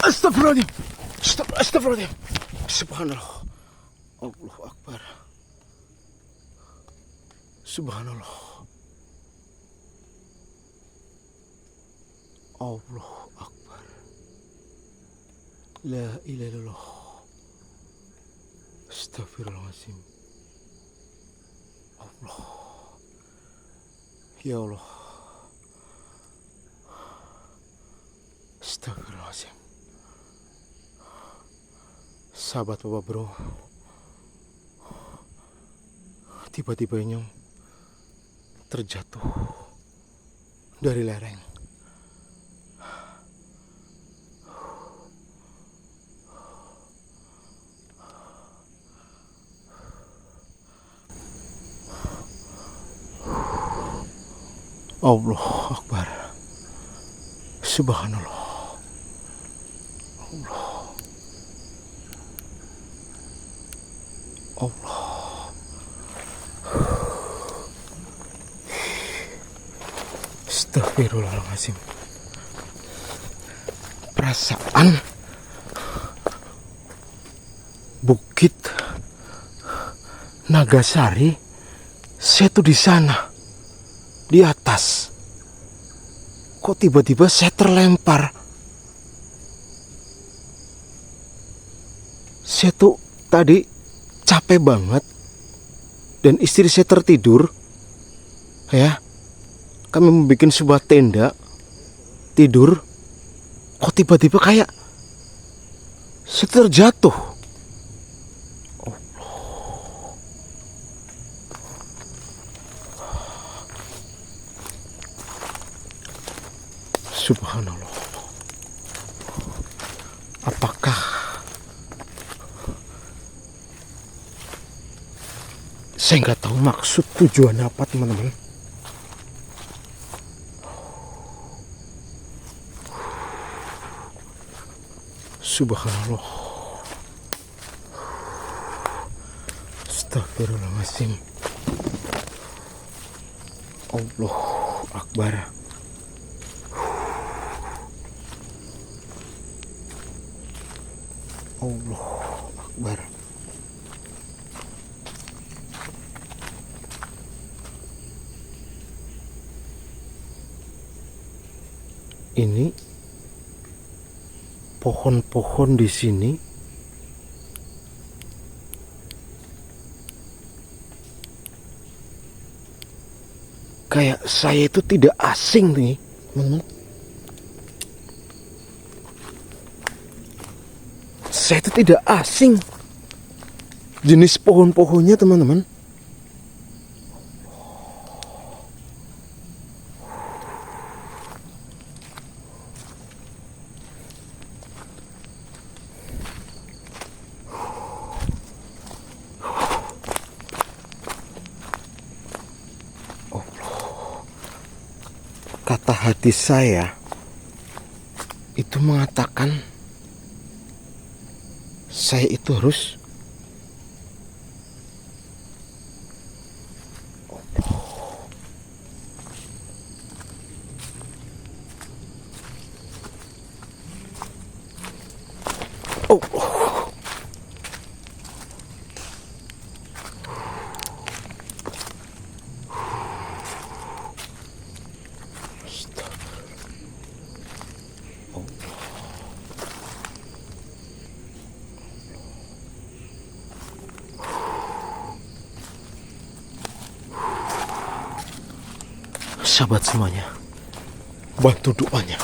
Astagfirullahaladzim. Astagfirullahaladzim. Subhanallah. Allahu Akbar. Subhanallah. Allahu Akbar. La ilaha illallah. Astagfirullahaladzim. Allah. Ya Allah. Astagfirullahaladzim. Sahabat Bapak Bro, tiba-tiba Inyong terjatuh dari lereng. Allah Akbar. Subhanallah. Allah. Allah. Astagfirullahaladzim. Perasaan Bukit Nagasari, saya tuh di sana, di atas. Kok tiba-tiba saya terlempar? Saya tuh tadi capek banget dan istri saya tertidur. Ya, kami membuat sebuah tenda tidur. Kok tiba-tiba kayak saya terjatuh. Subhanallah. Apakah saya nggak tahu maksud tujuan apa, teman-teman. Subhanallah. Astagfirullahaladzim. Allahu Akbar. Allahu Akbar. Ini pohon-pohon di sini kayak saya itu tidak asing nih, teman-teman. Saya itu tidak asing jenis pohon-pohonnya, teman-teman. Kata hati saya itu mengatakan saya itu harus sahabat semuanya, bantu doanya.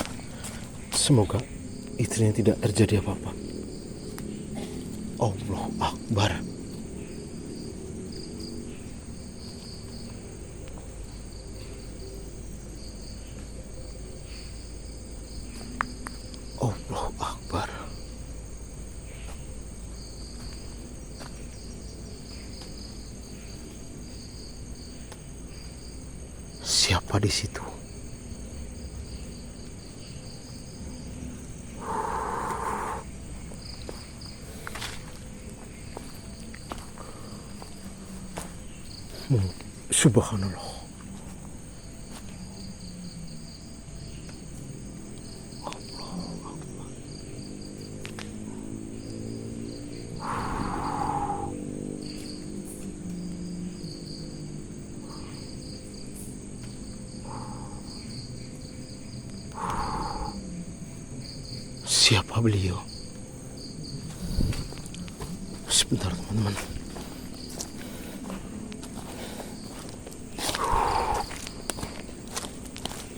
Semoga istrinya tidak terjadi apa-apa. Allahu Akbar. Allahu Akbar. Siapa di situ? Subhanallah. Siapa beliau? Sebentar teman-teman.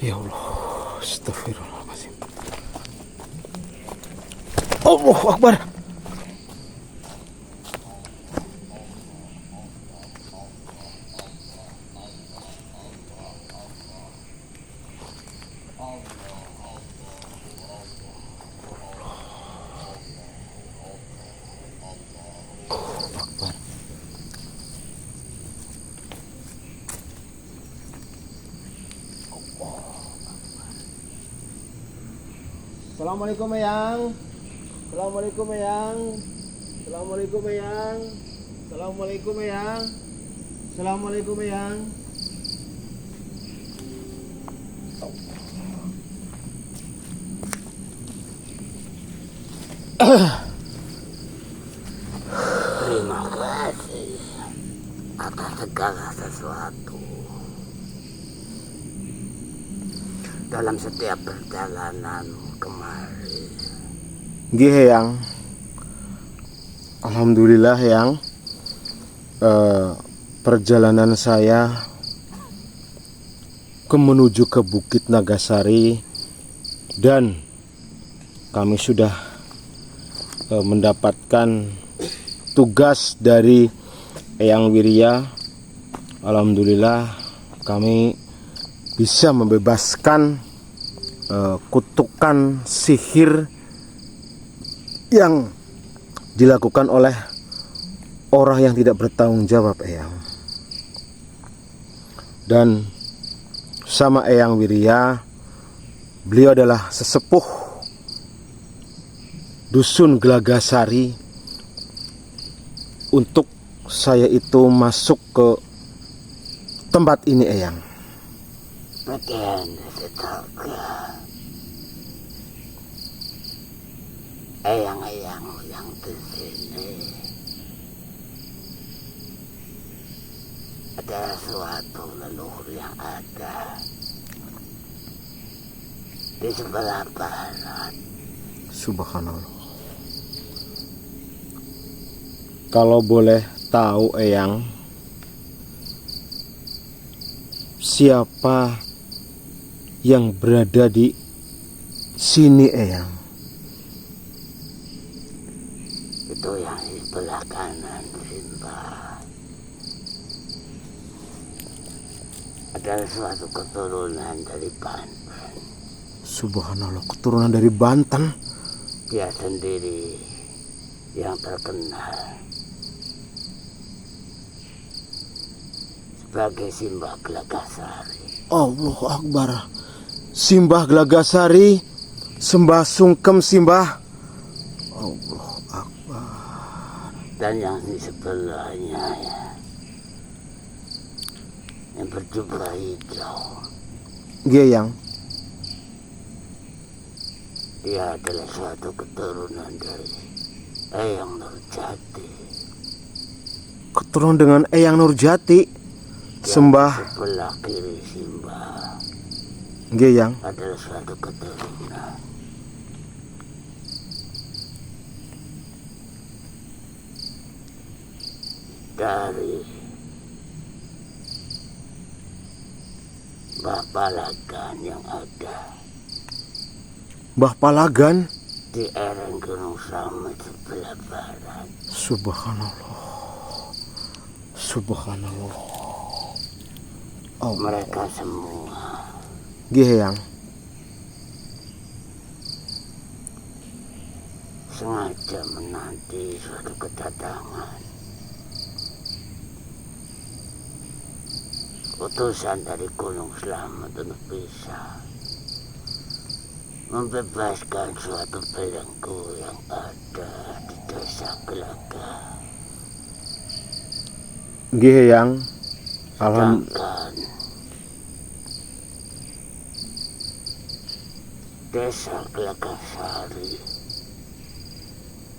Ya Allah, astagfirullahaladzim. Allahu Akbar. Assalamualaikum Eyang. Assalamualaikum Eyang. Assalamualaikum Eyang. Assalamualaikum Eyang. Assalamualaikum Eyang. Terima kasih atas segala sesuatu. Dalam setiap perjalananmu kemari. Nggih Eyang. Alhamdulillah Eyang. Perjalanan saya menuju ke Bukit Nagasari dan kami sudah mendapatkan tugas dari Eyang Wirya. Alhamdulillah kami bisa membebaskan kutukan sihir yang dilakukan oleh orang yang tidak bertanggung jawab Eyang. Dan sama Eyang Wirya, beliau adalah sesepuh dusun Gelagasari. Untuk saya itu masuk ke tempat ini Eyang. Bagaimana setakat eyang-eyang yang di sini ada suatu leluhur yang ada di sebelah barat. Subhanallah. Kalau boleh tahu Eyang, siapa yang berada di sini Eyang? Itu yang di sebelah kanan Simba. Adalah suatu keturunan dari Banten. Subhanallah, keturunan dari Banten. Dia sendiri yang terkenal sebagai Simbah Gelagasari. Allahu Akbar. Simbah Gelagasari, sembah sungkem Simbah. Allahu Akbar. Dan yang di sebelahnya ya, yang berjubah hijau, Nggih Yang. dia adalah suatu keturunan dari Eyang Nurjati. Keturunan dengan Eyang Nurjati. Sembah Sebelah kiri Simbah nggih Yang. adalah suatu keturunan dari Mbah Palagan yang ada Mbah Palagan. di lereng Gunung Slamet sebelah barat. Subhanallah. Subhanallah. Oh, Mereka semua nggih Yang. sengaja menanti suatu kedatangan utusan dari Gunung Slamet untuk bisa membebaskan suatu belenggu yang ada di desa Gelaga. Nggih Yang. Sedangkan desa Gelagasari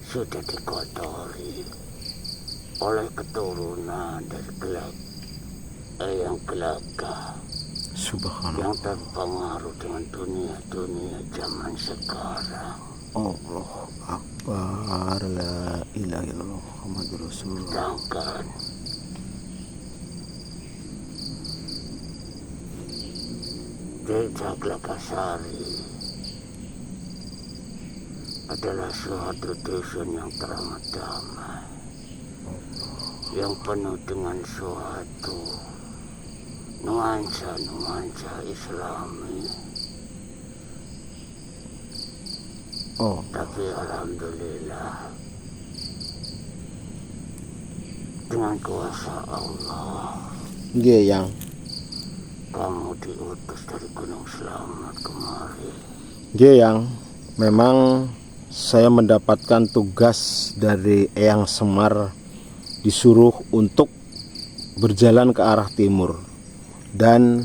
sudah dikotori oleh keturunan dari Eyang Gelaga Subhanallah. yang terpengaruh dengan dunia-dunia zaman sekarang. Allah Akbar, la ilaha illallah Muhammadur Rasulullah. Sedangkan Desa Glakasari adalah suatu dusun yang teramat damai, yang penuh dengan suatu nuansa Islami. Tapi alhamdulillah, dengan kuasa Allah, Yang kamu diutus dari Gunung Selamat kemari. Yang memang saya mendapatkan tugas dari Eyang Semar, disuruh untuk berjalan ke arah timur, dan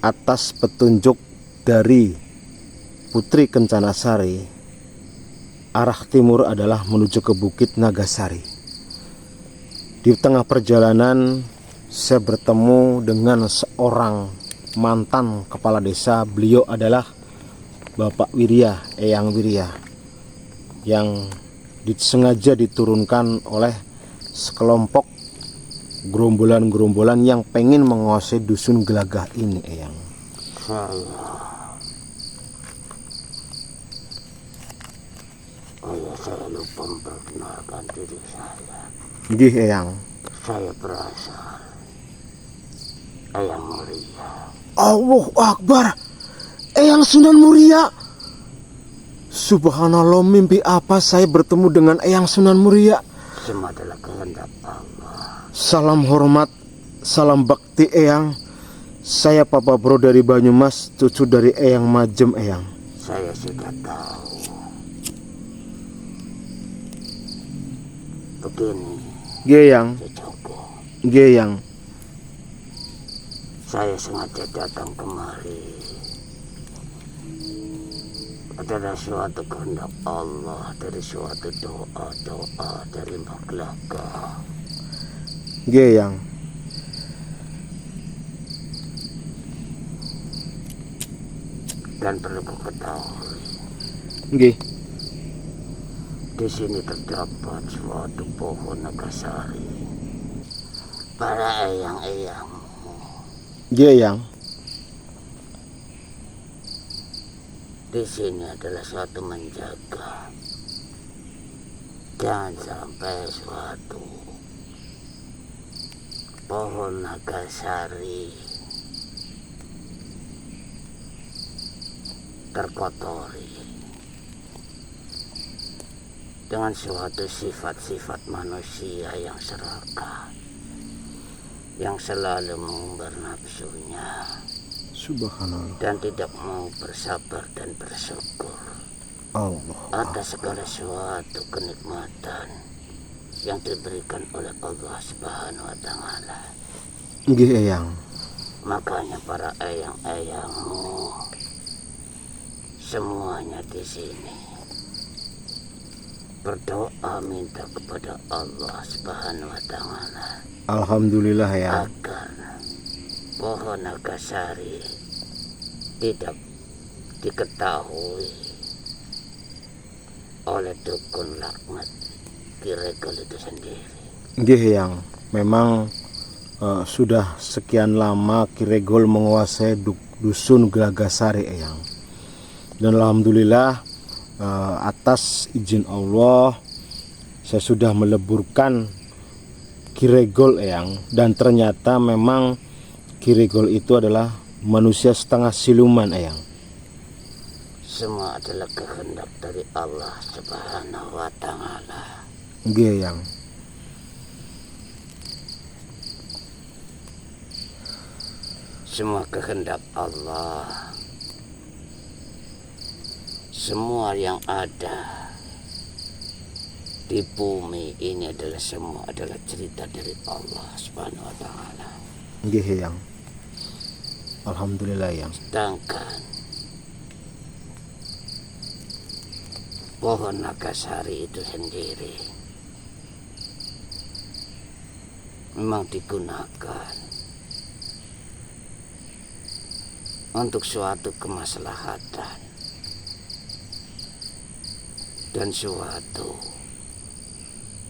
atas petunjuk dari Putri Kencanasari, arah timur adalah menuju ke Bukit Nagasari. Di tengah perjalanan saya bertemu dengan seorang mantan kepala desa. Beliau adalah Bapak Wirya, Eyang Wirya, yang sengaja diturunkan oleh sekelompok gerombolan-gerombolan yang pengen menguasai dusun Gelagah ini, Eyang. Saya lupa memperkenalkan diri saya. Nggih, Eyang. Saya berasal Eyang Muria. Allahu Akbar, Eyang Sunan Muria. Subhanallah, mimpi apa saya bertemu dengan Eyang Sunan Muria? Semua adalah kehendak Allah. Salam hormat, salam bakti, Eyang. Saya Papa Bro dari Banyumas, cucu dari Eyang Majem, Eyang. Saya sudah tahu. Begini, Eyang. Joko, Eyang. saya sengaja datang kemari. Adalah suatu kehendak Allah, dari suatu doa dari Mbak Glagah. Eyang. Dan perlu kau ketahui, Nggih. di sini terdapat suatu pohon nagasari. Para eyang-eyangmu Eyang. di sini adalah suatu menjaga. Jangan sampai suatu pohon nagasari terkotori dengan suatu sifat-sifat manusia yang serakah, yang selalu mengumbar nafsunya Subhanallah. dan tidak mau bersabar dan bersyukur Allah. atas segala suatu kenikmatan yang diberikan oleh Allah Subhanahu wa Ta'ala. Nggih, Eyang. Makanya para eyang-eyangmu semuanya di sini berdoa minta kepada Allah Subhanahu wa Ta'ala Alhamdulillah, ya. agar pohon nagasari tidak diketahui oleh dukun laknat Kiregol itu sendiri. Nggih, Eyang. Memang sudah sekian lama Kiregol menguasai dusun Gelagasari, Eyang. Dan alhamdulillah, atas izin Allah, saya sudah meleburkan Kiregol, Eyang. Dan ternyata memang Kiregol itu adalah manusia setengah siluman, Eyang. Semua adalah kehendak dari Allah Subhanahu wa Ta'ala. Nggih, Eyang. Semua kehendak Allah. Semua yang ada di bumi ini adalah semua adalah cerita dari Allah Subhanahu wa Ta'ala. Nggih, Eyang. Alhamdulillah, Eyang. Sedangkan pohon nagasari itu sendiri memang digunakan untuk suatu kemaslahatan dan suatu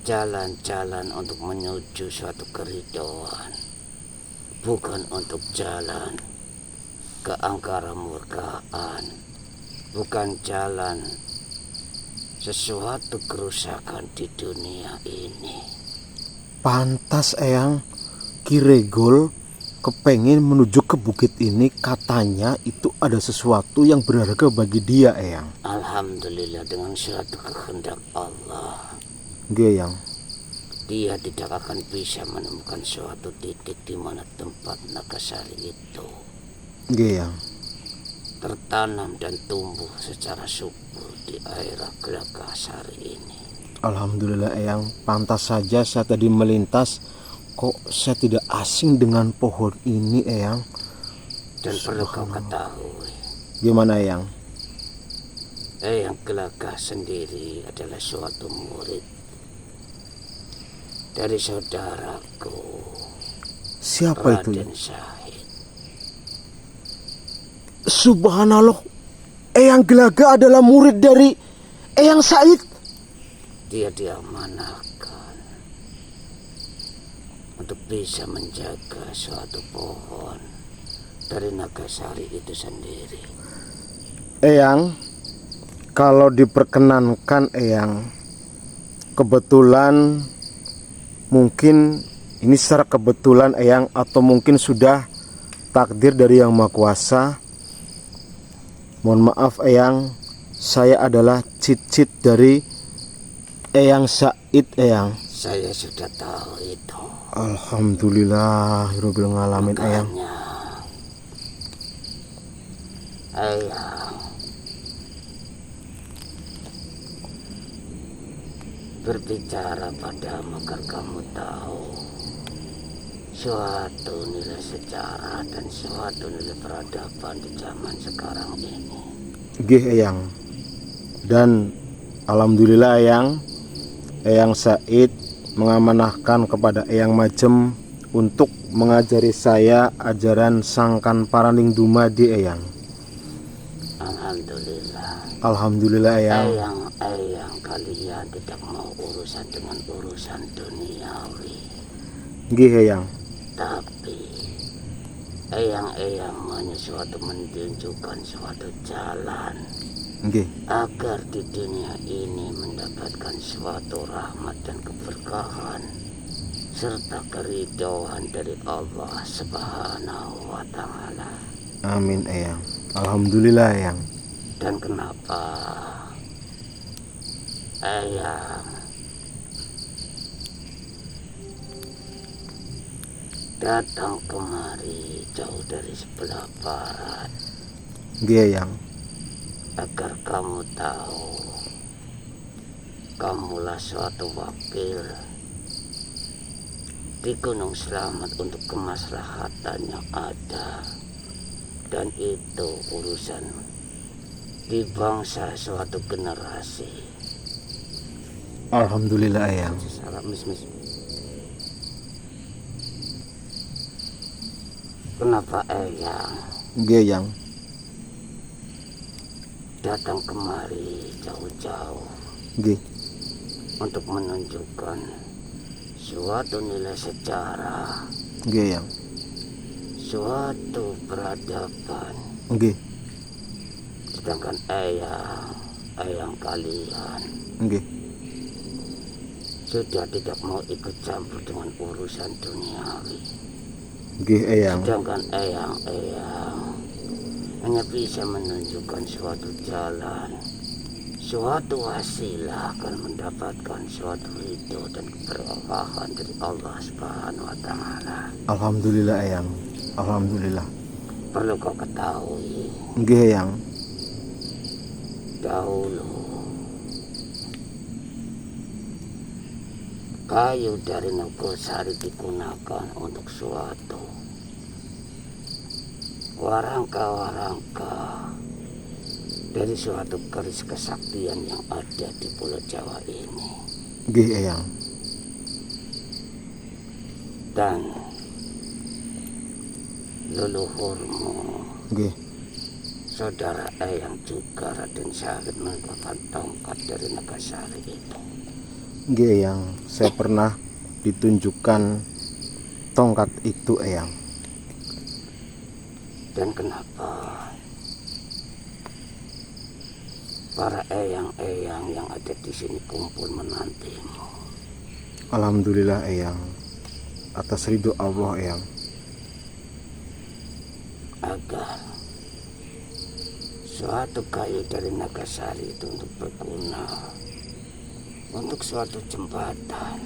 jalan-jalan untuk menuju suatu keridhaan, bukan untuk jalan keangkara murkaan, bukan jalan sesuatu kerusakan di dunia ini. Pantas eyang Ki Regol kepengen menuju ke bukit ini, katanya itu ada sesuatu yang berharga bagi dia eyang. Alhamdulillah, dengan suatu kehendak Allah, Nggih eyang. dia tidak akan bisa menemukan suatu titik di mana tempat Nagasari itu Nggih eyang. tertanam dan tumbuh secara subur di daerah Gelagasari ini. Alhamdulillah eyang, pantas saja saya tadi melintas, kok saya tidak asing dengan pohon ini eyang. Dan perlu kau ketahui, Gimana eyang? Eyang Gelagah sendiri adalah suatu murid dari saudaraku Siapa itu? Raden Syahid. Subhanallah, Eyang Gelagah adalah murid dari Eyang Said. Dia diamanahkan untuk bisa menjaga suatu pohon dari Nagasari itu sendiri. Eyang, kalau diperkenankan Eyang, kebetulan mungkin ini secara kebetulan Eyang, atau mungkin sudah takdir dari Yang Maha Kuasa. Mohon maaf Eyang, saya adalah cicit dari Eyang Said Eyang. Saya sudah tahu itu. Alhamdulillahirabbil alamin Eyang. Makanya, Eyang berbicara padamu agar kamu tahu suatu nilai sejarah dan suatu nilai peradaban di zaman sekarang ini. Nggih Eyang. Dan alhamdulillah Eyang, Eyang Said mengamanahkan kepada Eyang Majem untuk mengajari saya ajaran Sangkan Paraning Dumadi Eyang. Alhamdulillah. Alhamdulillah Eyang. Eyang kalian tidak mau urusan dengan urusan duniawi, Nggih Eyang. tapi Eyang suatu menunjukkan suatu jalan Nggih. agar di dunia ini mendapatkan suatu rahmat dan keberkahan serta keridhaan dari Allah Subhanahu wa Ta'ala. Amin Eyang. Alhamdulillah Eyang. Dan kenapa Eyang datang kemari jauh dari sebelah barat? Nggih Eyang. Agar kamu tahu, kamulah suatu wakil di Gunung Selamat untuk kemaslahatan yang ada, dan itu urusan di bangsa suatu generasi. Alhamdulillah Eyang. Salam mis. Kenapa Eyang Nggih Eyang. datang kemari jauh-jauh Nggih. untuk menunjukkan suatu nilai sejarah, Nggih Eyang. suatu peradaban, Nggih. sedangkan Eyang kalian Nggih. sudah tidak mau ikut campur dengan urusan duniawi. Nggih Eyang. Sedangkan Eyang hanya bisa menunjukkan suatu jalan, suatu wasilah akan mendapatkan suatu ridho dan keberkahan dari Allah Subhanahu wa Ta'ala. Alhamdulillah Eyang. Alhamdulillah. Perlu kau ketahui, Nggih Eyang. dahulu kayu dari Nagasari digunakan untuk suatu warangka-warangka dari suatu keris kesaktian yang ada di Pulau Jawa ini. Nggih Eyang. Dan leluhurmu Nggih. saudara Eyang juga Raden Syahid menemukan tongkat dari Nagasari itu. Nggih Eyang, saya pernah ditunjukkan tongkat itu Eyang. Dan kenapa para eyang-eyang yang ada di sini kumpul menantimu? Alhamdulillah Eyang, atas ridho Allah Eyang. Agar suatu kayu dari Nagasari itu untuk berguna untuk suatu jembatan.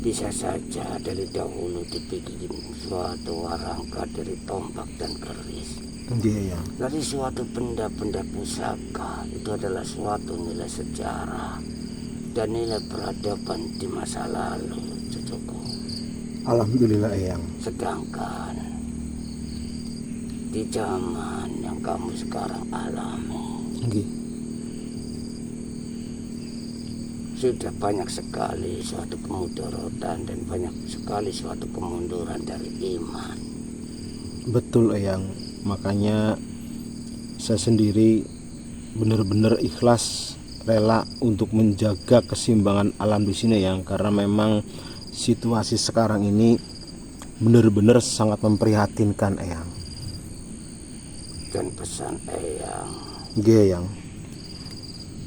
Bisa saja dari dahulu dibikin suatu warangka dari tombak dan keris. Nggih Eyang. Dari suatu benda-benda pusaka itu adalah suatu nilai sejarah dan nilai peradaban di masa lalu, cucuku. Alhamdulillah Eyang. Sedangkan di zaman yang kamu sekarang alami, Nggih. sudah banyak sekali suatu kemudaratan dan banyak sekali suatu kemunduran dari iman. Betul Eyang. Makanya saya sendiri benar-benar ikhlas, rela untuk menjaga keseimbangan alam di sini Eyang, karena memang situasi sekarang ini benar-benar sangat memprihatinkan Eyang. Dan pesan Eyang, Nggih Eyang.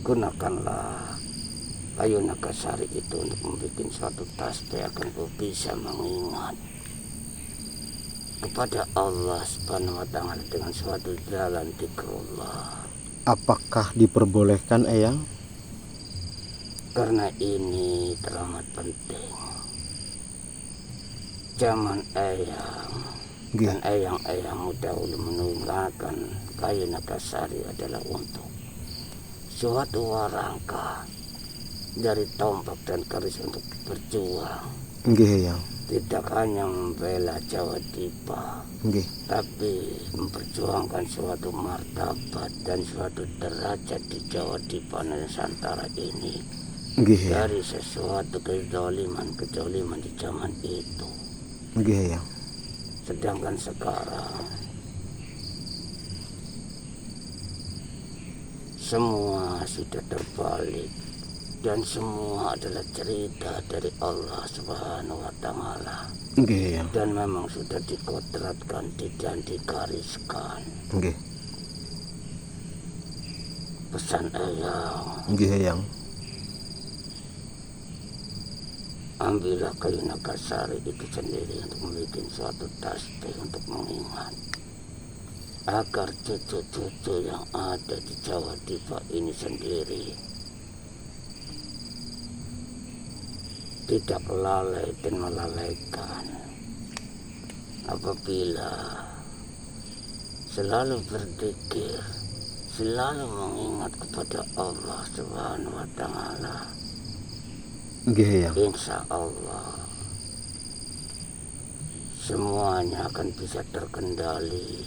gunakanlah kayu Nagasari itu untuk membuat suatu tasbih agar kau bisa mengingat kepada Allah Subhanahu wa Ta'ala dengan suatu jalan zikrullah. Apakah diperbolehkan Eyang? Karena ini teramat penting. Zaman Eyang Nggih. dan eyang-eyangmu dahulu menggunakan kayu Nagasari adalah untuk suatu warangka dari tombak dan keris untuk berjuang. Nggih Eyang. Tidak hanya membela Jawa Dipa, Nggih. tapi memperjuangkan suatu martabat dan suatu derajat di Jawa Dipa Nusantara ini Nggih Eyang. dari sesuatu kezaliman di zaman itu. Nggih Eyang. Sedangkan sekarang semua sudah terbalik dan semua adalah cerita dari Allah Subhanahu wa Ta'ala. Nggih Eyang. Dan memang sudah dikodratkan dan digariskan. Nggih. Pesan Eyang, Nggih Eyang. ambillah kayu Nagasari itu sendiri untuk membuat suatu tasbih untuk mengingat agar cucu-cucu yang ada di Jawa Dipa ini sendiri tidak lalai dan melalaikan apabila selalu berzikir, selalu mengingat kepada Allah Subhanahu wa Ta'ala. Nggih Eyang. Insya Allah semuanya akan bisa terkendali,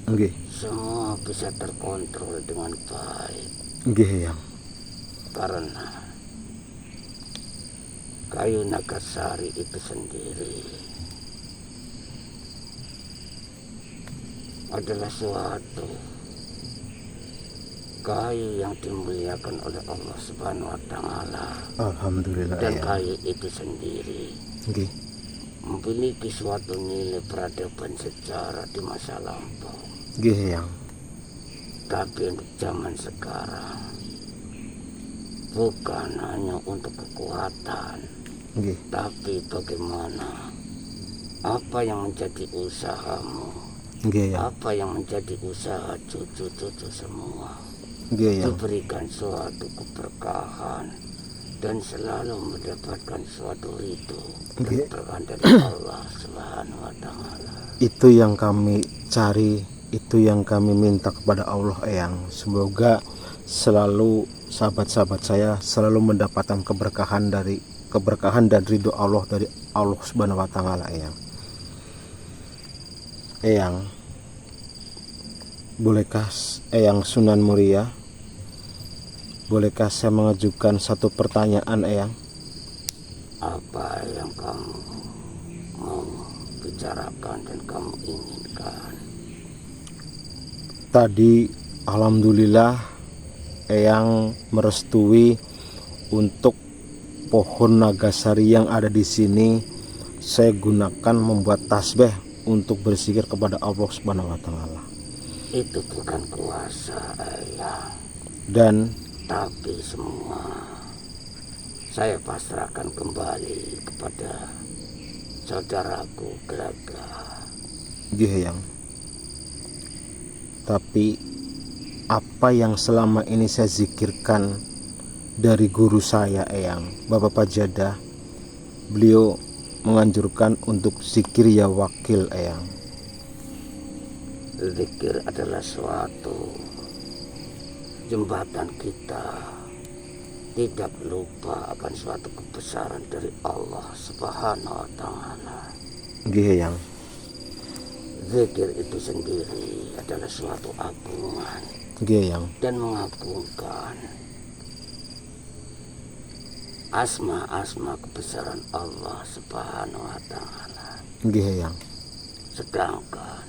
Nggih. semua bisa terkontrol dengan baik. Nggih Eyang. Karena kayu Nagasari itu sendiri adalah suatu kayu yang dimuliakan oleh Allah Subhanahu wa Ta'ala. Alhamdulillah Dan Eyang. kayu itu sendiri Nggih. memiliki suatu nilai peradaban sejarah di masa lampau. Nggih Eyang. Tapi untuk zaman sekarang bukan hanya untuk kekuatan, Nggih. tapi bagaimana apa yang menjadi usahamu, Nggih Eyang. apa yang menjadi usaha cucu-cucu semua, Nggih Eyang. diberikan suatu keberkahan dan selalu mendapatkan suatu ridho dan Nggih. keberkahan dari Allah Subhanahu wa Ta'ala. Itu yang kami cari, itu yang kami minta kepada Allah Eyang. Semoga selalu sahabat-sahabat saya selalu mendapatkan keberkahan dan ridho Allah dari Allah Subhanahu wa Ta'ala Eyang. Eyang, bolehkah Eyang Sunan Muria, bolehkah saya mengajukan satu pertanyaan Eyang? Apa yang kamu mau bicarakan dan kamu inginkan? Tadi alhamdulillah Eyang merestui untuk pohon nagasari yang ada di sini saya gunakan membuat tasbih untuk berzikir kepada Allah Subhanahu wa taala. Itu bukan kuasa Eyang, Dan tapi semua saya pasrahkan kembali kepada saudaraku Gelaga. Eyang, tapi apa yang selama ini saya zikirkan dari guru saya Eyang, Bapak Pajada, beliau menganjurkan untuk zikir ya wakil Eyang. Zikir adalah suatu jembatan kita tidak lupa akan suatu kebesaran dari Allah Subhanahu wa taala. Eyang, Zikir itu sendiri adalah suatu agungan Eyang, dan mengagungkan asma-asma kebesaran Allah Subhanahu wa taala. Eyang, Sedangkan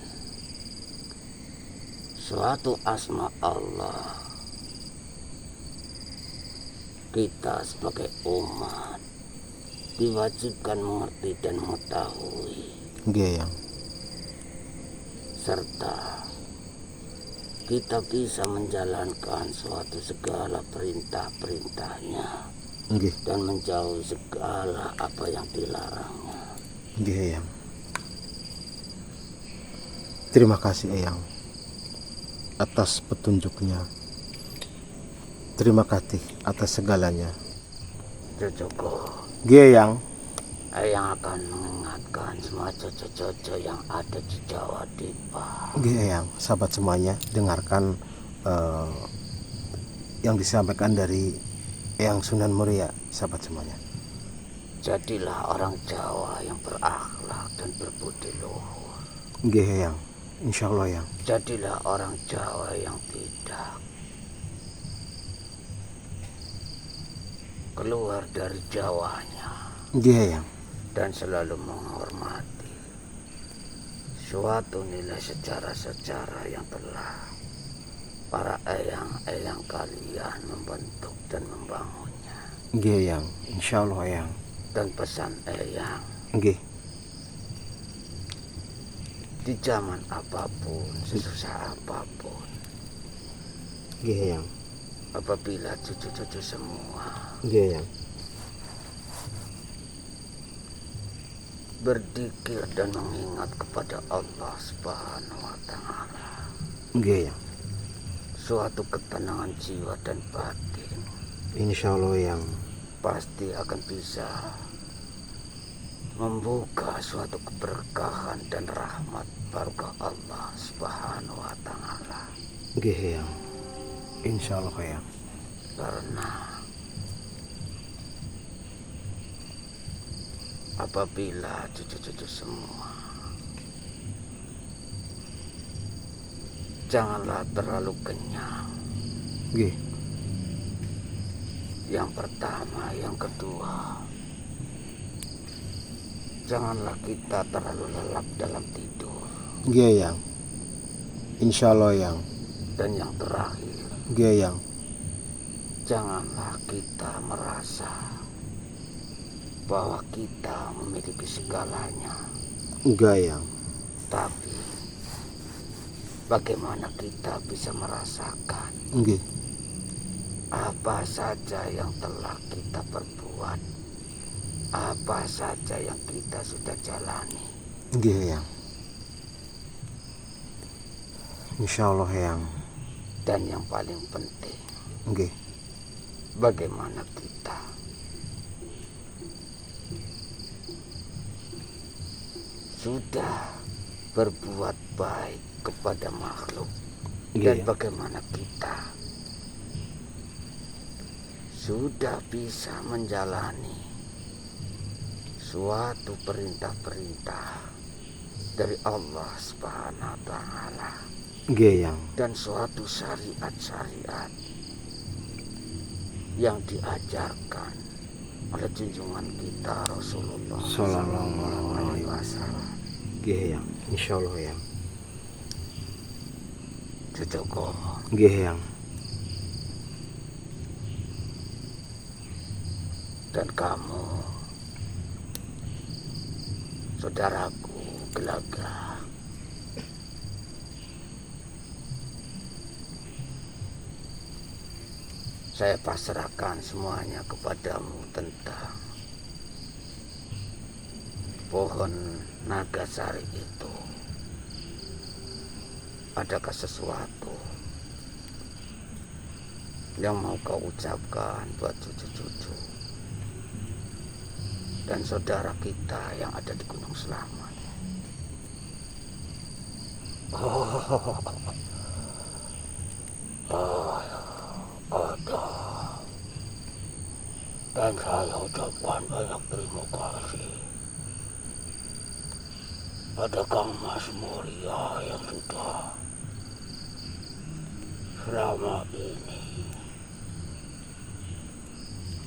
suatu asma Allah, kita sebagai umat diwajibkan mengerti dan mengetahui, Eyang, serta kita bisa menjalankan suatu segala perintah-perintahnya dan menjauhi segala apa yang dilarangnya. Eyang. Terima kasih Eyang atas petunjuknya. Terima kasih atas segalanya. Cucuku, Eyang, Eyang akan mengingatkan semua cucu-cucu yang ada di Jawa Dipa. Eyang, sahabat semuanya, dengarkan yang disampaikan dari Eyang Sunan Muria, sahabat semuanya. Jadilah orang Jawa yang berakhlak dan berbudi luhur. Eyang, insya Allah Eyang. Jadilah orang Jawa yang tidak keluar dari Jawanya Eyang, dan selalu menghormati suatu nilai sejarah-sejarah yang telah para eyang-eyang kalian membentuk dan membangunnya. Eyang, insya Allah Eyang. Dan pesan eyang, di zaman apapun, sesusah apapun, Eyang, apabila cucu-cucu semua Eyang, berzikir dan mengingat kepada Allah Subhanahu wa taala, Eyang, suatu ketenangan jiwa dan batin insya Allah Eyang. pasti akan bisa membuka suatu keberkahan dan rahmat barokah Allah Subhanahu wa taala. Eyang, insya Allah Eyang. Karena apabila cucu-cucu semua janganlah terlalu kenyang. Yang pertama, yang kedua, janganlah kita terlalu lelap dalam tidur. Eyang, insya Allah Eyang. Dan yang terakhir, Eyang, janganlah kita merasa bahwa kita memiliki segalanya. Eyang, Tapi bagaimana kita bisa merasakan apa saja yang telah kita perbuat, apa saja yang kita sudah jalani. Eyang, insya Allah Eyang. Dan yang paling penting, bagaimana kita sudah berbuat baik kepada makhluk, dan bagaimana kita sudah bisa menjalani suatu perintah-perintah dari Allah Subhanahu wa taala Eyang, dan suatu syariat-syariat yang diajarkan oleh junjungan kita Rasulullah Sallallahu Alaihi Wasallam. Eyang, insya Allah Eyang. cucuku. Nggih, Eyang. Dan kamu, saudaraku Gelaga. Saya pasrahkan semuanya kepadamu tentang pohon Nagasari itu. Adakah sesuatu yang mau kau ucapkan buat cucu-cucu dan saudara kita yang ada di Gunung Selamat? Ada. Dan saya ucapkan banyak terima kasih pada Kang Mas Mulia yang sudah selama ini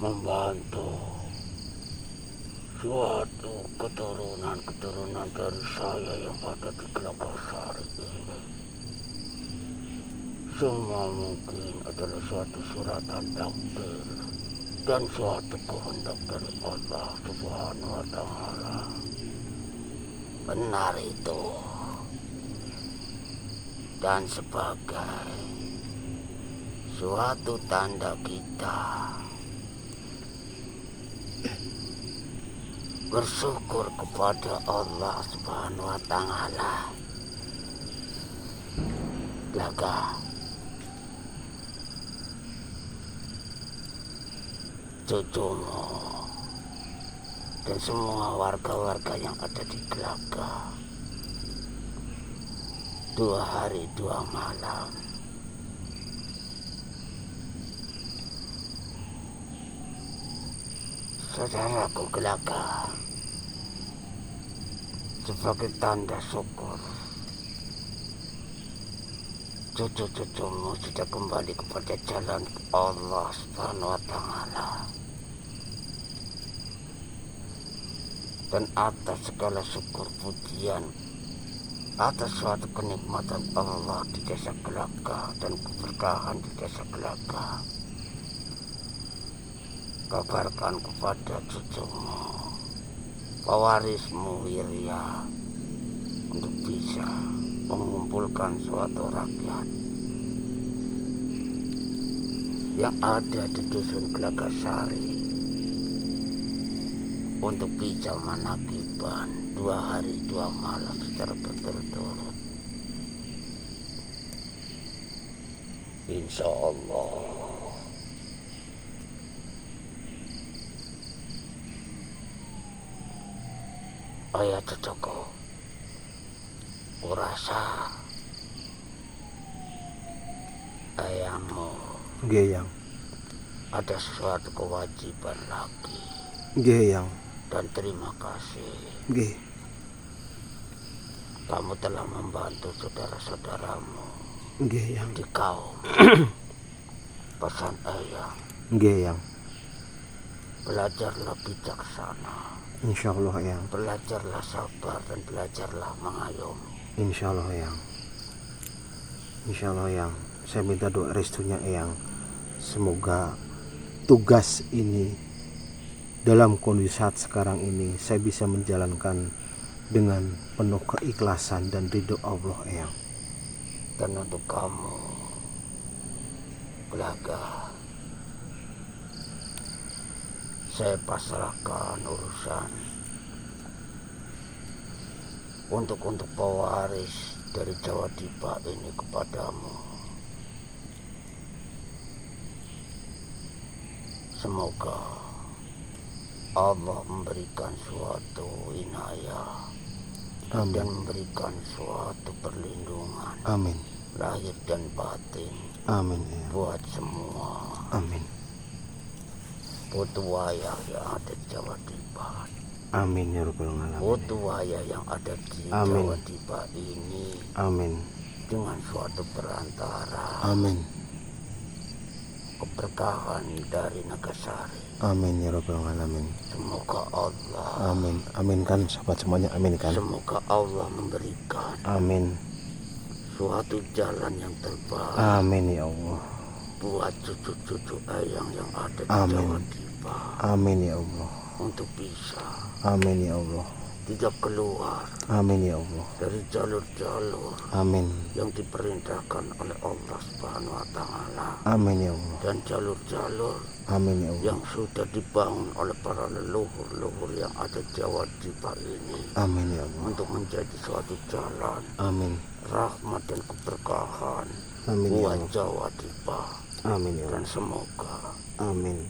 membantu suatu keturunan dari saya yang ada di Gelagasari ini. Semua mungkin adalah suatu suratan takdir dan suatu kehendak dari Allah Subhanahu wa Ta'ala. Benar itu. Dan sebagai suatu tanda kita bersyukur kepada Allah Subhanahu wa Ta'ala. Gelaga, cucumu dan semua warga-warga yang ada di Gelaga 2 hari 2 malam saudaraku Gelaga, sebagai tanda syukur cucu-cucumu sudah kembali kepada jalan Allah Subhanahu wa Ta'ala. Dan atas segala syukur pujian atas suatu kenikmatan Allah di desa Gelaga dan keberkahan di desa Gelaga, kabarkan kepada cucumu, pewarismu Wirya, untuk bisa mengumpulkan suatu rakyat yang ada di dusun Gelagasari untuk bisa menagiban 2 hari 2 malam secara berturut-turut. Insya Allah. Ayah cucuku, kurasa ayahmu Nggih, Eyang. ada sesuatu kewajiban lagi. Nggih, Eyang. Dan terima kasih, Nggih. kamu telah membantu saudara-saudaramu Nggih, Eyang. di kaum. Pesan ayah, Nggih, Eyang. belajarlah bijaksana, Insyaallah, Eyang. belajarlah sabar, dan belajarlah mengayomi. Insyaallah, Eyang. Insyaallah, Eyang. Saya minta doa restunya, Eyang. Semoga tugas ini dalam kondisi saat sekarang ini saya bisa menjalankan dengan penuh keikhlasan dan ridho Allah, Eyang. Dan untuk kamu, Gelaga, saya pasrahkan urusan untuk pewaris dari Jawa Dipa ini kepadamu. Semoga Allah memberikan suatu inayah dan Amin. memberikan suatu perlindungan Amin. lahir dan batin Amin, Eyang. buat semua Amin. putu wayah yang ada di Jawa Dipa. Amin ya rabbal alamin. Putu wayah yang ada di Amin. Jawa Dipa ini Amin. dengan suatu perantara Amin. keberkahan dari Nagasari. Amin ya rabbal alamin. Semoga Allah, Amin. Aminkan sahabat semuanya, aminkan. semoga Allah memberikan Amin. suatu jalan yang terbaik Amin ya Allah. buat cucu-cucu Eyang yang ada di Amin. Jawa Dipa Amin ya Allah. untuk bisa Amin ya Allah. tidak keluar Amin ya Allah. dari jalur-jalur Amin. yang diperintahkan oleh Allah Subhanahu wa Ta'ala, Amin ya Allah. dan jalur-jalur Amin ya Allah. yang sudah dibangun oleh para leluhur-leluhur yang ada di Jawa Dipa ini Amin ya Allah. untuk menjadi suatu jalan Amin. rahmat dan keberkahan Amin ya buat Allah. Jawa Dipa. Amin ya Dan Allah. semoga Amin.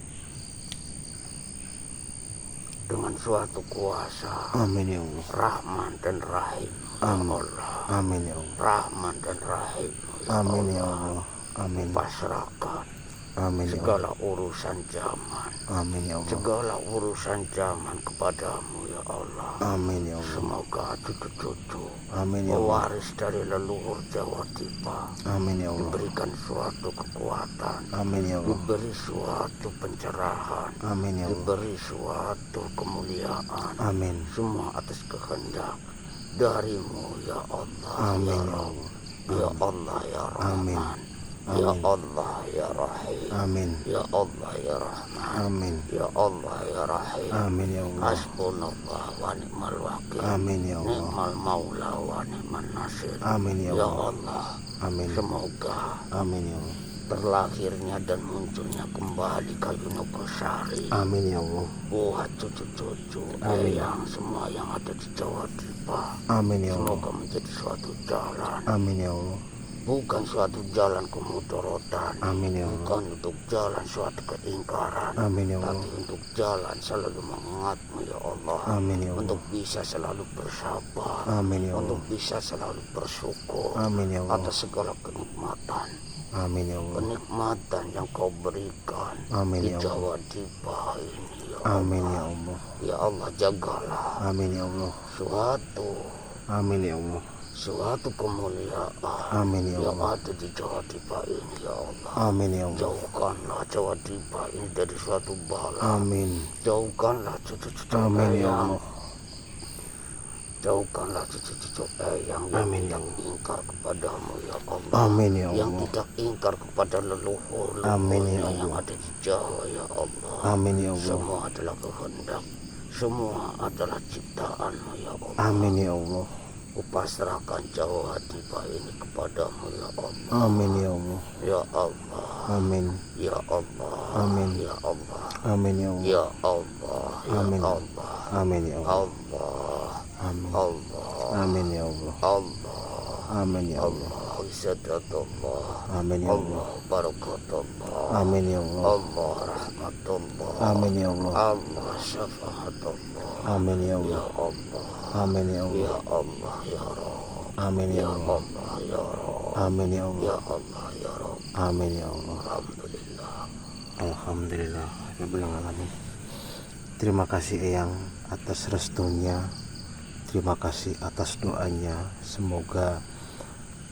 dengan suatu kuasa Amin ya Allah. Rahman dan Rahim ya Amin. Allah, Amin ya Allah. Rahman dan Rahim ya Amin ya Allah, Allah. Amin. pasrahkan Amin ya Allah. segala urusan zaman, Amin ya Allah. segala urusan zaman kepadamu ya Allah. Amin ya Allah. Semoga cucu-cucu Amin ya Allah. pewaris dari leluhur Jawa Dipa Amin ya Allah. diberikan suatu kekuatan, Amin ya Allah. diberi suatu pencerahan, Amin ya Allah. diberi suatu kemuliaan, Amin. semua atas kehendak darimu ya Allah. Amin ya ya Rabb, Allah. ya Allah ya Amin. Rahman, ya Amin. Allah ya Rahim, Amin. ya Allah ya Rahman, Amin. ya Allah ya Rahim. Amin ya Allah. Hasbunallah wa ni'mal wakil, Amin ya Allah. ni'mal maula wa ni'man nasir. Amin ya Ya Allah. Allah, Amin. semoga Amin ya Allah. terlahirnya dan munculnya kembali Kayu Nogosari Amin ya Allah. buat cucu-cucu Amin. Eyang semua yang ada di Jawa Dipa. Amin ya Allah. Semoga menjadi suatu jalan, Amin ya Allah. bukan suatu jalan kemudorotan, Amin ya Allah. bukan untuk jalan suatu keingkaran, Amin ya tapi Allah. untuk jalan selalu mengingatmu ya Allah, Amin ya Allah. untuk bisa selalu bersabar, Amin ya Allah. untuk bisa selalu bersyukur Amin ya Allah. atas segala kenikmatan, Amin ya Allah. kenikmatan yang kau berikan Amin di ya Allah. Jawa Dipa ini ya Amin ya Allah. Allah. Ya Allah, jagalah Amin ya Allah. suatu Amin ya Allah. kemuliaan Amin ya yang Allah. ada di Jawa Dipa ini ya Allah. Amin ya Allah. Jauhkanlah Jawa Dipa ini dari suatu bala. Amin. Jauhkanlah cucu-cucu Amin ya Eyang. Allah. Jauhkanlah cucu-cucu Eyang yang Amin ya tidak Allah. ingkar kepadamu ya Allah. Amin ya Yang Allah. tidak ingkar kepada leluhur Amin ya yang Allah. ada di Jawa ya Allah. Amin ya Allah. Semua adalah kehendak, semua adalah ciptaanmu ya Allah. Amin ya Allah. Kupasrahkan Jawa Dipa ini kepadamu ya Allah. Amin ya Allah. Ya Allah, Amin. ya Allah, Amin. ya Allah, Amin ya Allah. ya Allah, ya Amin. Allah, Amin ya Allah. Allah, Amin. Allah, Amin ya Allah. Allah, Amin ya Allah. Allah, Izzatatullah, Amin ya Allah. Allah, Barakatullah, Amin ya Allah. Allah, Rahmatullah, Amin ya Allah. Allah, Syafaatullah, Amin ya ya Allah. Allah, Amin ya Allah. ya Allah, ya Rabb, Amin ya ya Allah. Allah, ya Rabb, Amin ya ya Allah. Allah, ya Rabb. Amin ya Allah. Alhamdulillah. Alhamdulillah Rabbil Alamin. Terima kasih Eyang atas restunya. Terima kasih atas doanya. Semoga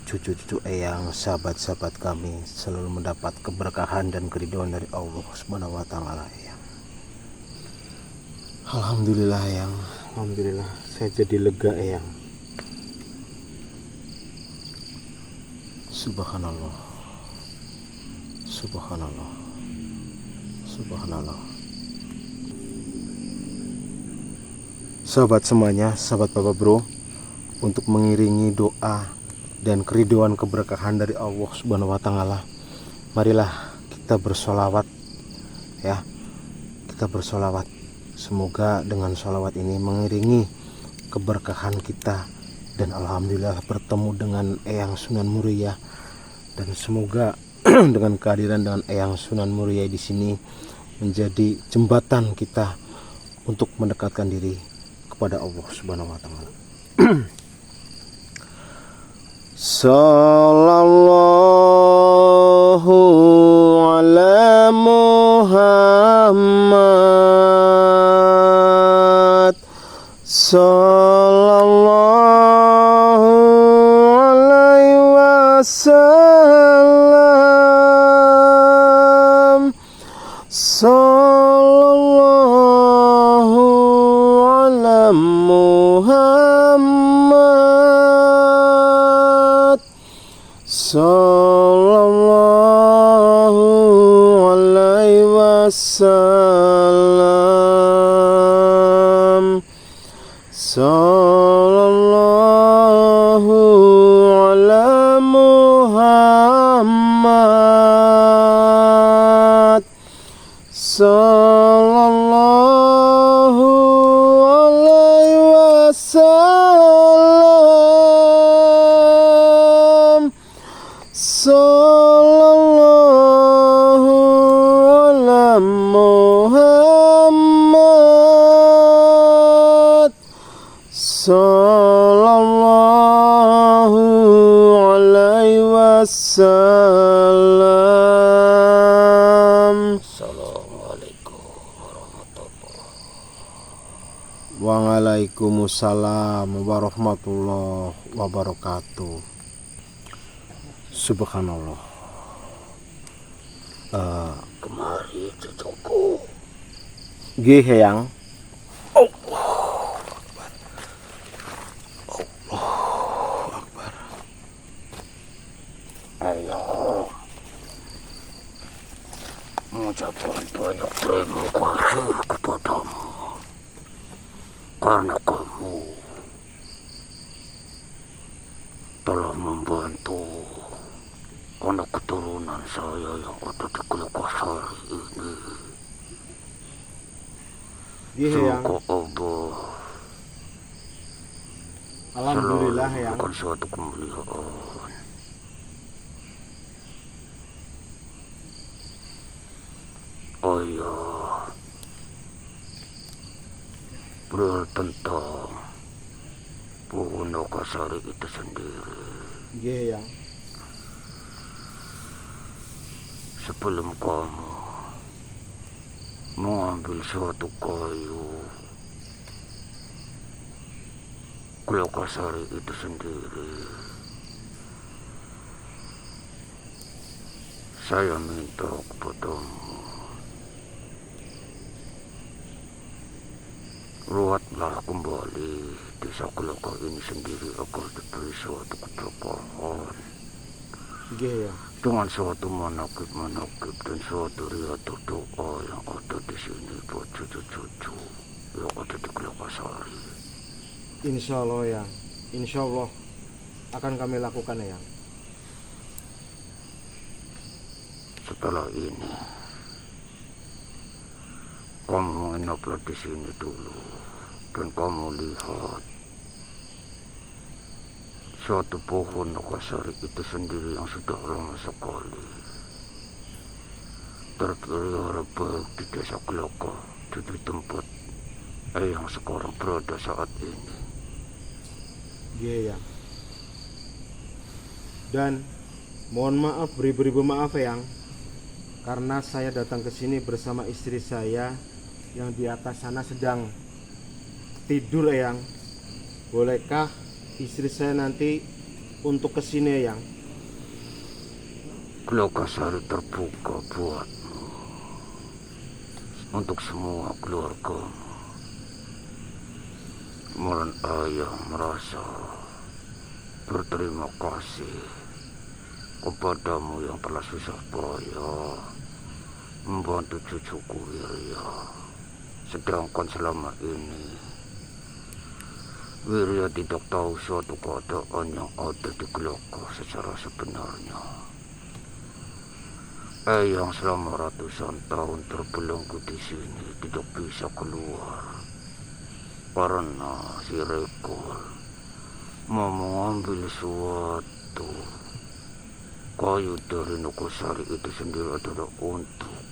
cucu-cucu Eyang, sahabat-sahabat kami selalu mendapat keberkahan dan keridhaan dari Allah Subhanahu wa taala Eyang. Alhamdulillah Eyang. Alhamdulillah saya jadi lega Eyang. Subhanallah. Subhanallah. Subhanallah. Sahabat semuanya, sahabat Bapak Bro, untuk mengiringi doa dan keridhaan keberkahan dari Allah Subhanahu wa taala, marilah kita bersolawat ya. Kita bersolawat. Semoga dengan solawat ini mengiringi keberkahan kita, dan alhamdulillah bertemu dengan Eyang Sunan Muria, dan semoga dengan kehadiran dengan Eyang Sunan Muria di sini menjadi jembatan kita untuk mendekatkan diri kepada Allah Subhanahu wa taala. Sallallahu ala Muhammad. Sallallahu alaihi wasallam. Sallallahu ala Muhammad. wassalam. Sallallahu ala Muhammad. Sallallahu alaihi wasallam. Sallallahu ala Muhammad. Sallallahu alaihi wasallam. Assalamualaikum warahmatullahi. Waalaikumsalam warahmatullahi wabarakatuh. Subhanallah. Kemari cucuku. Nggih, Eyang. Ayo, mengucapkan banyak terima kasih kepadamu karena kamu telah membantu anak keturunan saya yang ada di Kelokasari ini. Nggih, Eyang. Semoga Allah Alhamdulillah, selalu Eyang. memberikan suatu kemuliaan. Oh iya, beral tentang Punagasari itu sendiri. Nggih, Eyang. Sebelum kamu mengambil suatu kayu Kelokasari itu sendiri, saya minta kepadamu, ruatlah kembali desa Keloka ini sendiri agar diberi suatu keberkahan Nggih, Eyang. dengan suatu manakib dan suatu riwayat doa yang ada di sini buat cucu-cucu yang ada di Kelokasari. Insya Allah, Eyang. Insya Allah akan kami lakukan, Eyang. Setelah ini kamu menginaplah di sini dulu dan kamu lihat suatu pohon Nagasari itu sendiri yang sudah lama sekali terpelihara baik di desa Keloka, di tempat yang sekarang berada saat ini. Nggih, Eyang. Dan mohon maaf, beribu-ribu maaf, Eyang, karena saya datang ke sini bersama istri saya yang di atas sana sedang tidur, Eyang. Bolehkah istri saya nanti untuk ke sini, Eyang? Kelokasari terbuka buatmu untuk semua keluargamu. Mohon ayah merasa berterima kasih kepadamu yang telah susah payah membantu cucuku Wirya. Sedangkan selama ini Wirya tidak tahu suatu keadaan yang ada di Keloka secara sebenarnya. Yang selama ratusan tahun terbelenggu di sini tidak bisa keluar karena si Rekol mau mengambil suatu kayu dari Nagasari itu sendiri adalah untuk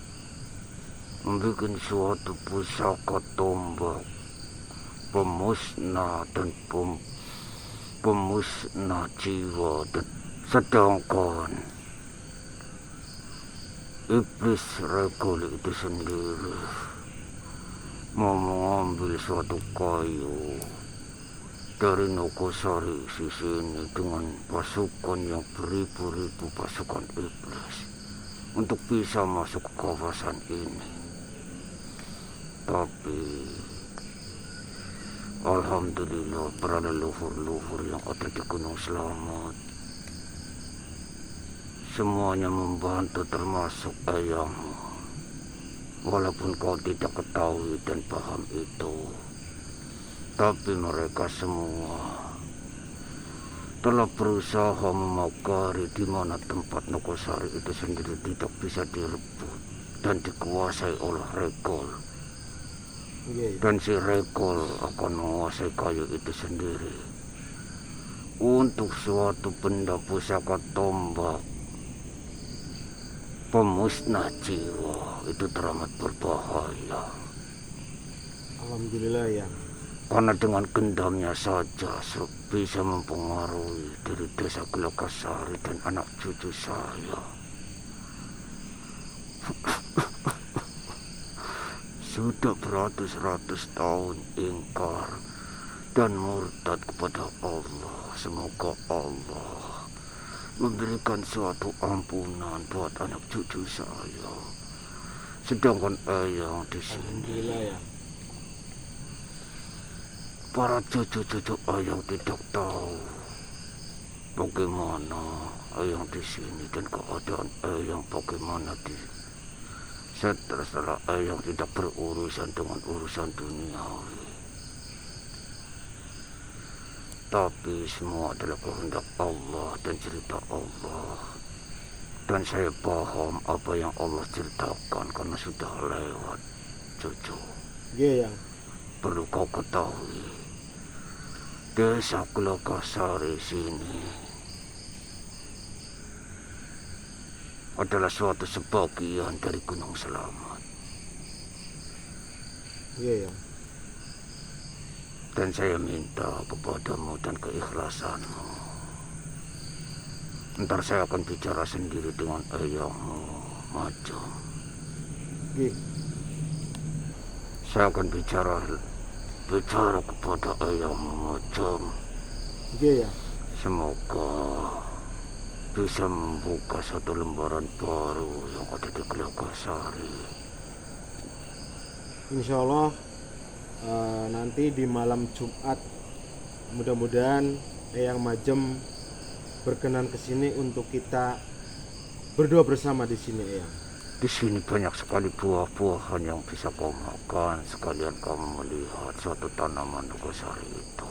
membuat suatu pusaka tombak pemusnah dan pemusnah jiwa. Dan sedangkan iblis Rekol itu sendiri mau mengambil suatu kayu dari Nagasari sini dengan pasukan yang beribu-ribu pasukan iblis untuk bisa masuk ke kawasan ini. Tapi alhamdulillah para leluhur-leluhur yang ada di Gunung Selamat semuanya membantu, termasuk ayahmu. Walaupun kau tidak ketahui dan paham itu, tapi mereka semua telah berusaha memagari di mana tempat Nogosari itu sendiri tidak bisa direbut dan dikuasai oleh Regol. Dan si Regol akan menguasai kayu itu sendiri untuk suatu benda pusaka tombak pemusnah jiwa. Itu teramat berbahaya. Alhamdulillah Eyang. Karena dengan gendamnya saja bisa mempengaruhi dari desa Gelakasari dan anak cucu saya. Sudah beratus-ratus tahun ingkar dan murtad kepada Allah. Semoga Allah memberikan suatu ampunan buat anak cucu saya. Sedangkan Eyang di sini, Alhamdulillah ya. para cucu-cucu Eyang tidak tahu bagaimana Eyang di sini dan keadaan Eyang bagaimana di setelah Eyang tidak berurusan dengan urusan duniawi. Tapi semua adalah kehendak Allah dan cerita Allah. Dan saya paham apa yang Allah ceritakan karena sudah lewat, cucu. Iya Eyang. Perlu kau ketahui, desa Gelakasari sini adalah suatu sebagian dari Gunung Selamat. Iya Eyang. Dan saya minta kepadamu dan keikhlasanmu. Ntar saya akan bicara sendiri dengan Eyangmu, Majum. Iya. Saya akan bicara kepada Eyangmu, Majum. Iya Eyang. Semoga bisa membuka satu lembaran baru yang ada di Gelakasari. Insya Allah nanti di malam Jumat mudah-mudahan Eyang Majem berkenan ke sini untuk kita berdoa bersama di sini Eyang. Di sini banyak sekali buah-buahan yang bisa kau makan, sekalian kamu melihat suatu tanaman Nogosari itu.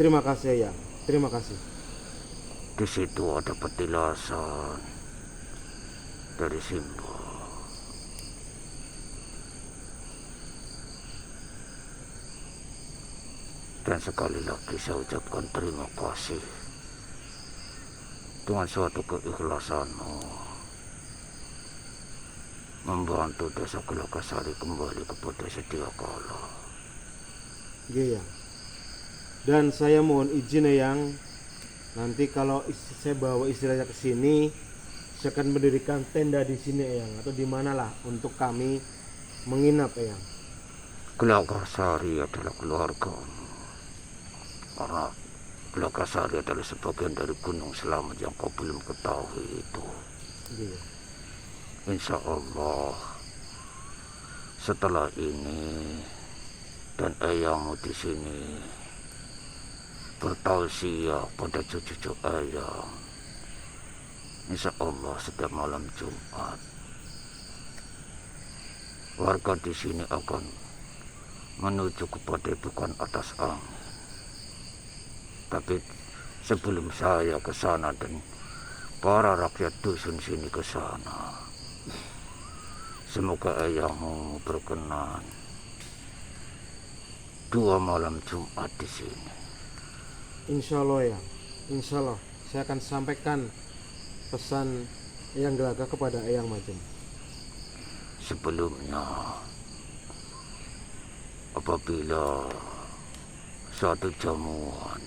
Terima kasih Eyang. Terima kasih. Di situ ada petilasan dari Simba. Dan sekali lagi saya ucapkan terima kasih dengan suatu keikhlasanmu membantu desa Gelakasari kembali kepada sedia kala. Iya Eyang. Dan saya mohon izin Eyang, nanti kalau saya bawa istri saya ke sini, saya akan mendirikan tenda di sini Eyang, atau di manalah untuk kami menginap Eyang. Gelakasari adalah keluargamu. Karena Gelakasari adalah sebagian dari Gunung Selamat yang kau belum ketahui itu. Iya. Insya Allah setelah ini dan Eyangmu di sini bertausiah pada cucu-cucu Eyang. Insya Allah setiap malam Jumat warga di sini akan menuju ke padepokan atas angin. Tapi sebelum saya ke sana dan para rakyat dusun sini ke sana, semoga Eyangmu berkenan 2 malam Jumat di sini. Insya Allah Eyang. Insya Allah saya akan sampaikan pesan Eyang Gelagah kepada Eyang Majem. Sebelumnya, apabila suatu jamuan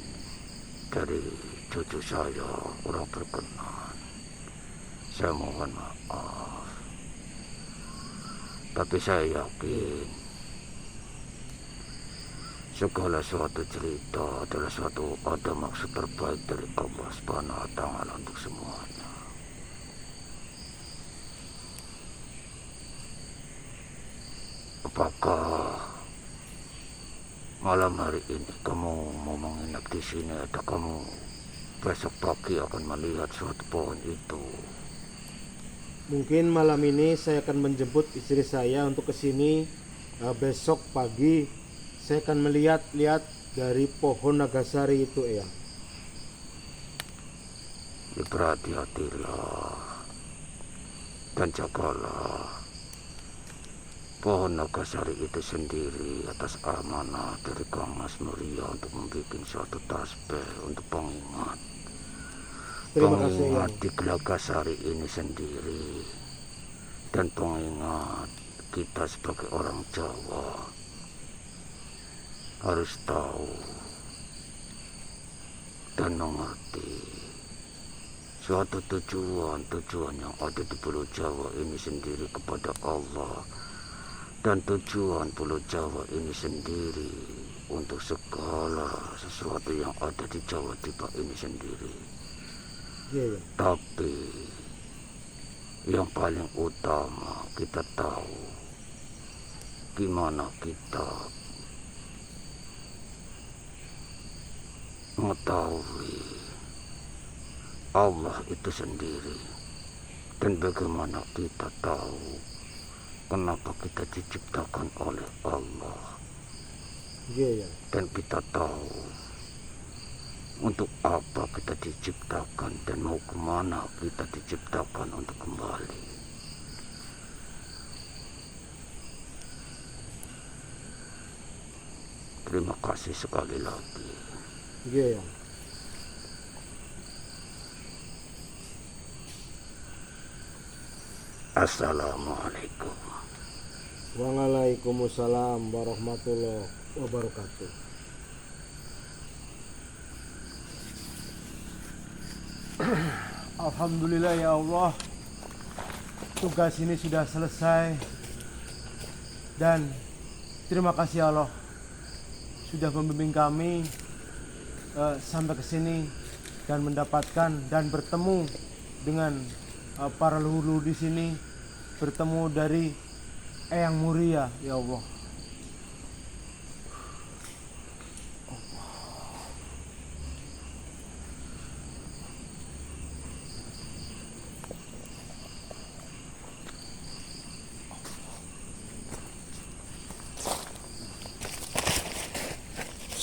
dari cucu saya kurang berkenan, saya mohon maaf. Tapi saya yakin segala suatu cerita adalah ada maksud terbaik dari Allah Subhanahu wa Ta'ala untuk semuanya. Apakah malam hari ini kamu mau menginap di sini atau kamu besok pagi akan melihat suatu pohon itu? Mungkin malam ini saya akan menjemput istri saya untuk ke sini. Besok pagi saya akan melihat-lihat dari pohon nagasari itu, Eyang. Berhati-hatilah dan jagalah pohon nagasari itu sendiri atas amanah dari Kang Mas Muria untuk membuat suatu tasbih untuk pengingat. Terima kasih, Pengingat Eyang. di Nagasari ini sendiri, dan pengingat kita sebagai orang Jawa harus tahu dan mengerti suatu tujuan yang ada di Pulau Jawa ini sendiri kepada Allah, dan tujuan Pulau Jawa ini sendiri untuk segala sesuatu yang ada di Jawa Tiba ini sendiri. Iya, Eyang. Tapi yang paling utama kita tahu gimana kita mengetahui Allah itu sendiri, dan bagaimana kita tahu kenapa kita diciptakan oleh Allah, Iya, Eyang. dan kita tahu untuk apa kita diciptakan dan mau kemana kita diciptakan untuk kembali. Terima kasih sekali lagi. Iya, Eyang. Assalamualaikum. Waalaikumsalam warahmatullahi wabarakatuh. Alhamdulillah ya Allah, tugas ini sudah selesai, dan terima kasih Allah sudah membimbing kami sampai ke sini dan mendapatkan dan bertemu dengan para leluhur di sini, bertemu dari Eyang Muria ya Allah.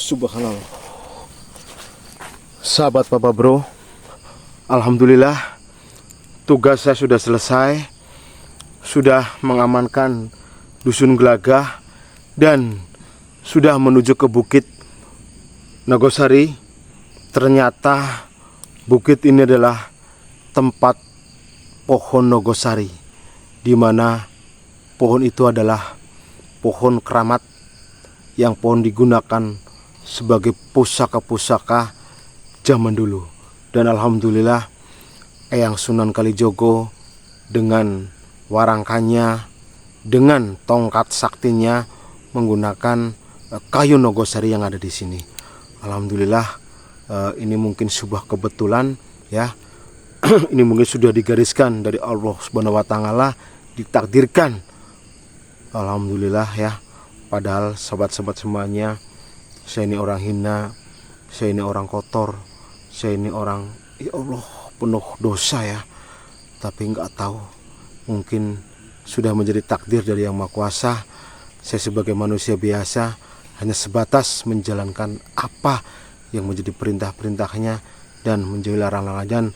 Subhanallah. Sahabat Papa Bro, alhamdulillah tugas saya sudah selesai. Sudah mengamankan Dusun Gelagah dan sudah menuju ke Bukit Nogosari. Ternyata bukit ini adalah tempat pohon Nogosari, di mana pohon itu adalah pohon keramat, yang pohon digunakan sebagai pusaka-pusaka zaman dulu. Dan alhamdulillah Eyang Sunan Kalijogo dengan warangkannya, dengan tongkat saktinya, menggunakan kayu Nogosari yang ada di sini. Alhamdulillah ini mungkin sebuah kebetulan ya. Ini mungkin sudah digariskan dari Allah Subhanahu wa taala, ditakdirkan. Alhamdulillah ya. Padahal sahabat-sahabat semuanya, saya ini orang hina, saya ini orang kotor, saya ini orang, ya Allah, penuh dosa ya. Tapi nggak tahu, mungkin sudah menjadi takdir dari Yang Maha Kuasa. Saya sebagai manusia biasa hanya sebatas menjalankan apa yang menjadi perintah-perintahnya dan menjauhi larangan-larangan,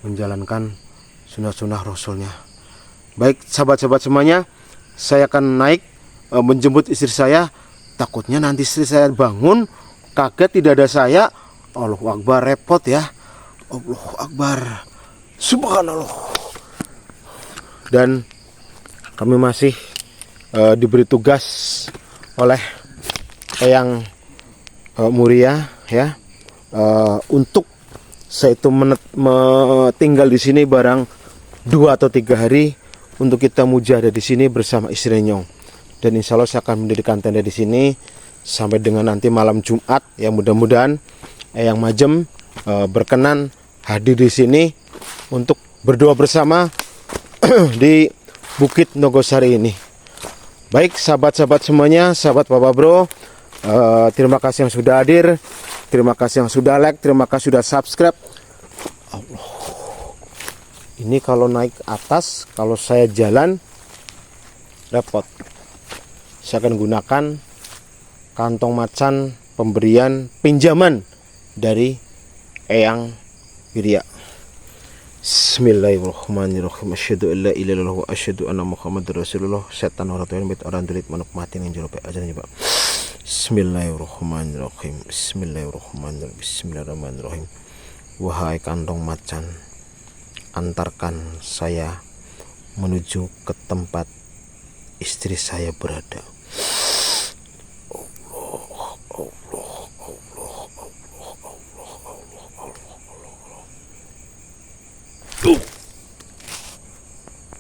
menjalankan sunnah-sunnah Rasulnya. Baik sahabat-sahabat semuanya, saya akan naik menjemput istri saya. Takutnya nanti istri saya bangun kaget tidak ada saya. Allahu Akbar, repot ya. Allahu Akbar, subhanallah. Dan kami masih diberi tugas oleh Eyang Muria ya, untuk saya itu tinggal di sini barang 2 atau 3 hari untuk kita mujahadah di sini bersama istri Nyong. Dan insya Allah saya akan mendirikan tenda di sini sampai dengan nanti malam Jumat ya. Mudah-mudahan Eyang Majem berkenan hadir di sini untuk berdoa bersama di Bukit Nogosari ini. Baik sahabat-sahabat semuanya, sahabat Papa Bro, terima kasih yang sudah hadir, terima kasih yang sudah like, terima kasih sudah subscribe. Allah. Ini kalau naik ke atas, kalau saya jalan repot. Saya akan gunakan kantong macan pemberian pinjaman dari Eyang Wirya. Bismillahirrahmanirrahim. Asyhadu an la ilaha illallah wa asyhadu anna Muhammadar Rasulullah. Setan orang tuan bet orang tulit manuk mati ning jero aja nih, Pak. Bismillahirrahmanirrahim. Bismillahirrahmanirrahim. Bismillahirrahmanirrahim. Wahai kantong macan, antarkan saya menuju ke tempat istri saya berada. Allah, Allah.